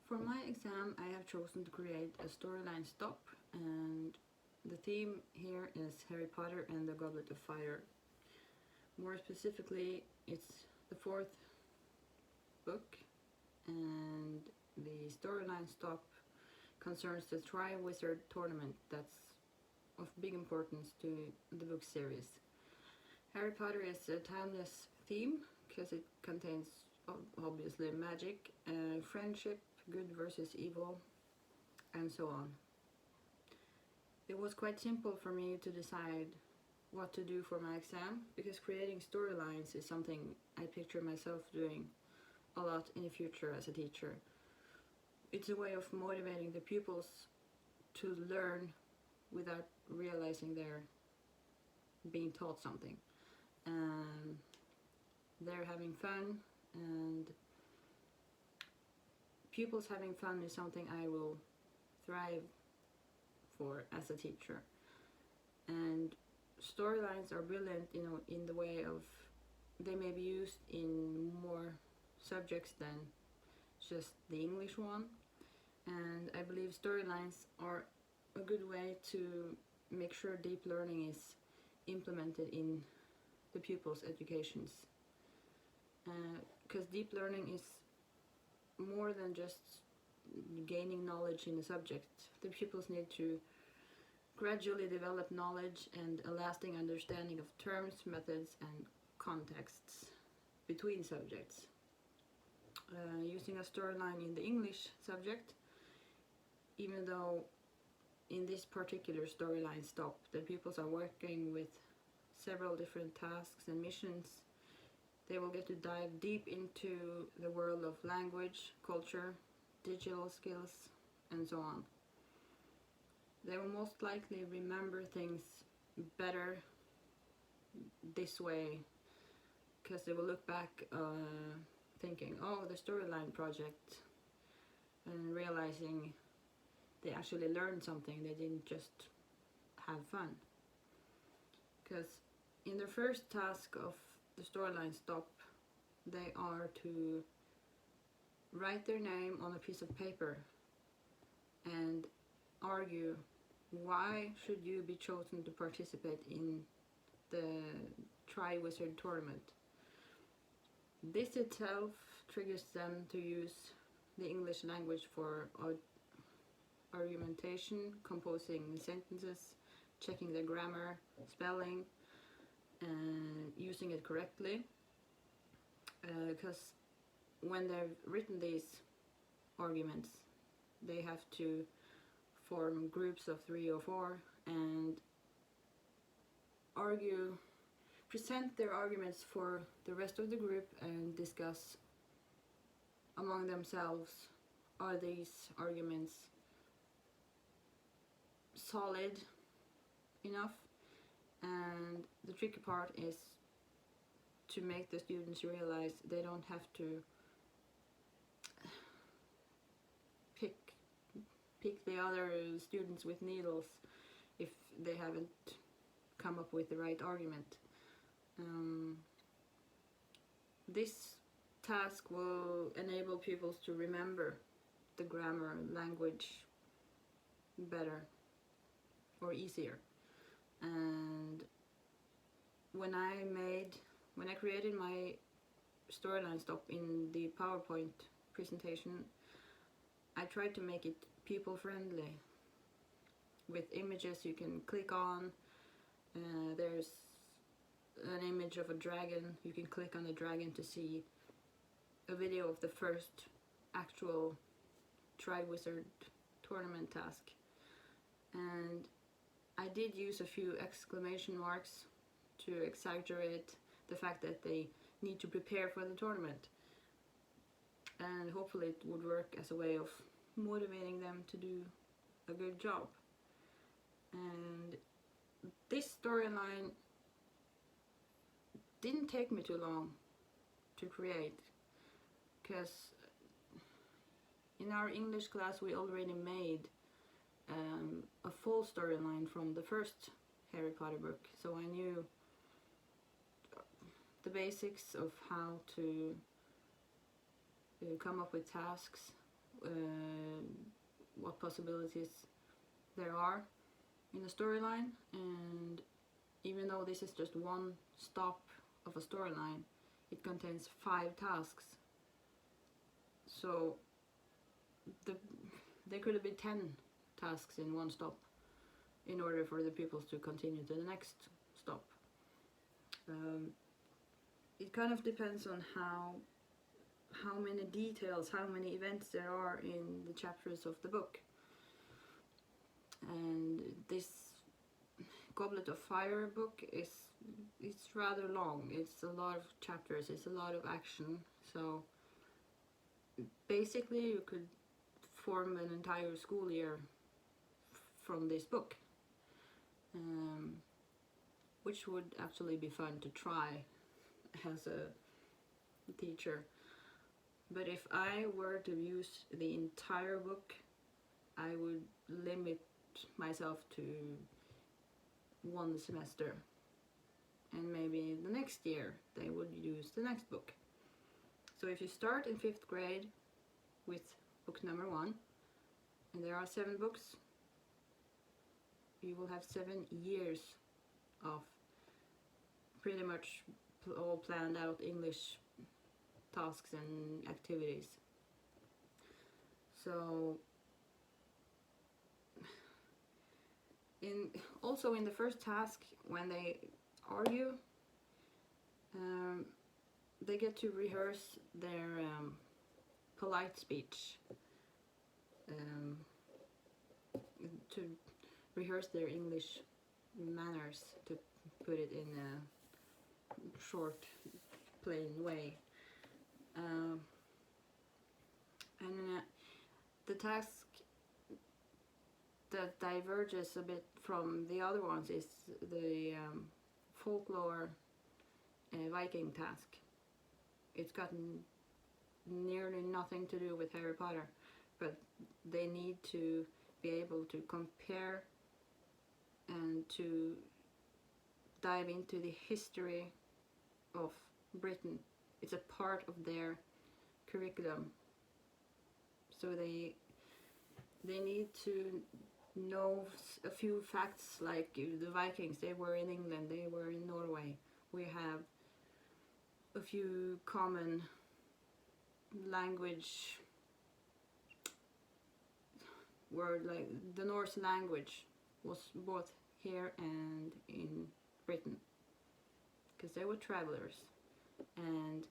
For my exam, I have chosen to create a storyline stop, and the theme here is Harry Potter and the Goblet of Fire. More specifically, it's the fourth book, and the storyline stop concerns the Triwizard Tournament that's of big importance to the book series. Harry Potter is a timeless theme because it contains obviously magic, friendship, good versus evil, and so on. It was quite simple for me to decide what to do for my exam, because creating storylines is something I picture myself doing a lot in the future as a teacher. It's a way of motivating the pupils to learn without realizing they're being taught something. They're having fun, and pupils having fun is something I will thrive for as a teacher. And storylines are brilliant, in the way of they may be used in more subjects than just the English one. And I believe storylines are a good way to make sure deep learning is implemented in the pupils' educations. Because deep learning is more than just gaining knowledge in a subject. The pupils need to gradually develop knowledge and a lasting understanding of terms, methods, and contexts between subjects. Using a storyline in the English subject, even though in this particular storyline stop the pupils are working with several different tasks and missions, they will get to dive deep into the world of language, culture, digital skills, and so on. They will most likely remember things better this way, because they will look back thinking, oh, the storyline project, and realizing they actually learned something, they didn't just have fun. Because in the first task of the storyline stop, they are to write their name on a piece of paper and argue why should you be chosen to participate in the Triwizard Tournament. This itself triggers them to use the English language for argumentation, composing sentences, checking the grammar, spelling, and using it correctly. Because when they've written these arguments, they have to form groups of 3 or 4 and present their arguments for the rest of the group and discuss among themselves, are these arguments solid enough? And the tricky part is to make the students realize they don't have to pick the other students with needles if they haven't come up with the right argument. This task will enable pupils to remember the grammar language better or easier. And when I created my storyline stop in the PowerPoint presentation, I tried to make it pupil friendly with images you can click on. There's an image of a dragon. You can click on the dragon to see a video of the first actual Triwizard Tournament task. And I did use a few exclamation marks to exaggerate the fact that they need to prepare for the tournament. And hopefully it would work as a way of motivating them to do a good job. And this storyline didn't take me too long to create, because in our English class we already made a full storyline from the first Harry Potter book, so I knew the basics of how to come up with tasks what possibilities there are in a storyline. And even though this is just one stop of a storyline, it contains 5 tasks. So there could have been 10 tasks in one stop in order for the pupils to continue to the next stop. It kind of depends on how many details, how many events there are in the chapters of the book. And this Goblet of Fire book it's rather long. It's a lot of chapters, it's a lot of action. So basically you could form an entire school year from this book, which would actually be fun to try as a teacher. But if I were to use the entire book, I would limit myself to 1 semester, and maybe the next year they would use the next book. So if you start in 5th grade with book number 1, and there are 7 books, you will have 7 years of pretty much all planned out English tasks and activities. So also in the first task, when they argue, they get to rehearse their polite speech, to rehearse their English manners, to put it in a short, plain way. And the task that diverges a bit from the other ones is the folklore Viking task. It's got nearly nothing to do with Harry Potter, but they need to be able to compare and to dive into the history of Britain. It's a part of their curriculum, so they need to know a few facts, like the Vikings, they were in England, they were in Norway. We have a few common language word, like the Norse language was both here and in Britain, because they were travelers. And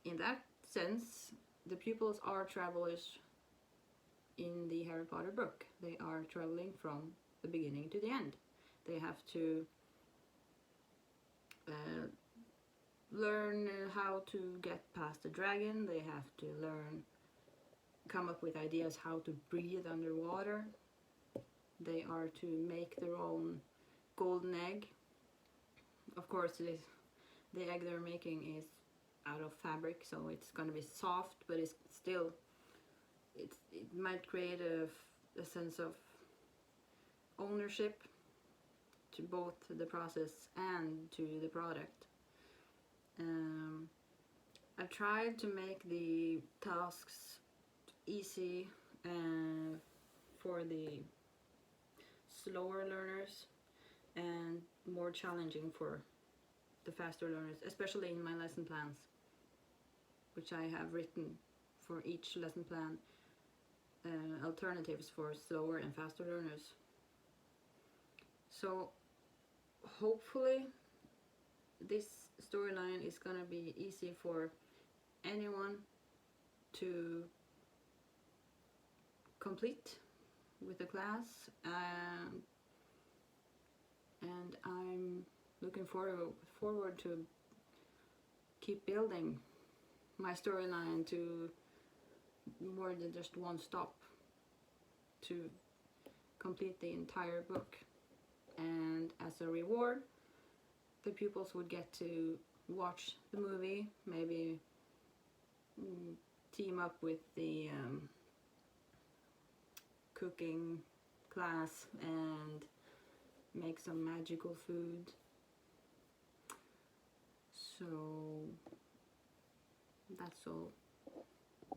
in that sense, the pupils are travelers in the Harry Potter book. They are traveling from the beginning to the end. They have to learn how to get past the dragon. They have to come up with ideas how to breathe underwater. They are to make their own golden egg. Of course, the egg they're making is out of fabric, so it's going to be soft, but it's still, it might create a sense of ownership to both the process and to the product. I've tried to make the tasks easy for the slower learners and more challenging for the faster learners, especially in my lesson plans, which I have written for each lesson plan, alternatives for slower and faster learners. So hopefully this storyline is gonna be easy for anyone to complete with the class, and I'm looking forward to keep building my storyline to more than just one stop, to complete the entire book. And as a reward, the pupils would get to watch the movie, maybe team up with the cooking class and make some magical food. So that's all.